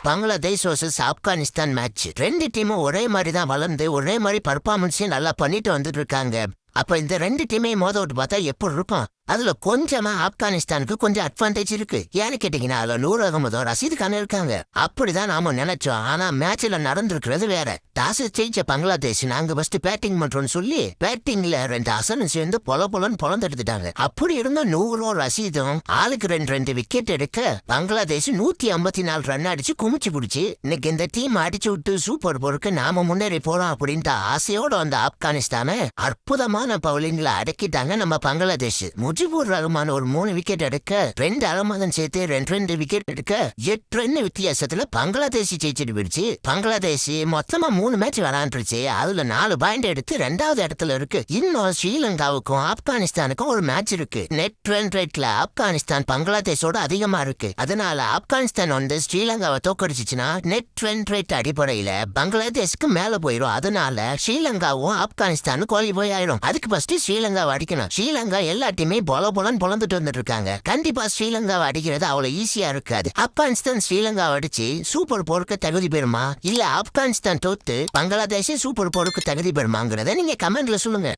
Bangladesh vs Afghanistan match. 2 டீமும் ஒரே மாதிரி தான் வளர்ந்து ஒரே மாதிரி பர்ஃபார்மன்ஸையும் நல்லா பண்ணிட்டு வந்துட்டு இருக்காங்க. அப்ப இந்த 2 டீமையும் மோத விட்டு பார்த்தா எப்படி இருக்கும்? அதுல கொஞ்சமா ஆப்கானிஸ்தானுக்கு கொஞ்சம் அட்வான்டேஜ் இருக்கு. ஏன்னு கேட்டீங்கன்னா அதுல நூர் அகமதோ ரசீது கான இருக்காங்க. அப்படிதான் நாம நினைச்சோம். ஆனா மேட்ச்ல நடந்திருக்கிறது வேற. டாஸ் ஜெயிச்ச பங்களாதேஷ் நாங்க ஃபர்ஸ்ட் பேட்டிங் பண்றோம்னு சொல்லி பேட்டிங்ல 2 அசனும் சேர்ந்து பொலன்னு பொழந்தெடுத்துட்டாங்க. அப்படி இருந்த நூறும் ரசீதும் ஆளுக்கு 2 விக்கெட் எடுக்க பங்களாதேஷ் 154 ரன் அடிச்சு குமிச்சு பிடிச்சு இன்னைக்கு இந்த டீம் அடிச்சு விட்டு சூப்பர் போருக்கு நாம முன்னேறி போறோம் அப்படின்ட்டு ஆசையோட வந்த ஆப்கானிஸ்தான அற்புதமான பவுலிங்ல அடக்கிட்டாங்க நம்ம பங்களாதேஷ். முஜிபுர் ரஹ்மான் ஒரு 3 விக்கெட் எடுக்க 2 அகமதன் சேர்த்து 2 விக்கெட் எடுக்க 8 ரன் வித்தியாசத்துல பங்களாதேஷ் ஜெயிச்சுட்டு போயிடுச்சு. பங்களாதேஷ் மொத்தமா 3 மேட்ச் விளையாண்டுருச்சு. அதுல 4 பாயிண்ட் எடுத்து 2வது இடத்துல இருக்கு. இன்னும் ஸ்ரீலங்காவுக்கும் ஆப்கானிஸ்தானுக்கும் ஒரு மேட்ச் இருக்கு. நெட் ரன் ரேட்ல ஆப்கானிஸ்தான் பங்களாதேஷோட அதிகமா இருக்கு. அதனால ஆப்கானிஸ்தான் வந்து ஸ்ரீலங்காவை தோக்கடிச்சுச்சுன்னா நெட் ரன் ரேட் அடிப்படையில பங்களாதேஷ்க்கு மேல போயிடும். அதனால ஸ்ரீலங்காவும் ஆப்கானிஸ்தானும் கோலி போய் ஆயிடும். அதுக்கு ஃபர்ஸ்ட் ஸ்ரீலங்காவை அடிக்கணும். ஸ்ரீலங்கா எல்லா டீமே பொலன்னு பொழந்துட்டு வந்துட்டு இருக்காங்க. கண்டிப்பா ஸ்ரீலங்காவை அடிக்கிறது அவ்வளவு ஈஸியா இருக்காது. ஆப்கானிஸ்தான் ஸ்ரீலங்காவை அடிச்சு சூப்பர் போருக்கு தகுதி பெறுமா, இல்ல ஆப்கானிஸ்தான் தோத்து பங்களாதேஷ் சூப்பர் போருக்கு தகுதி பெறுமாங்கிறத நீங்க கமெண்ட்ல சொல்லுங்க.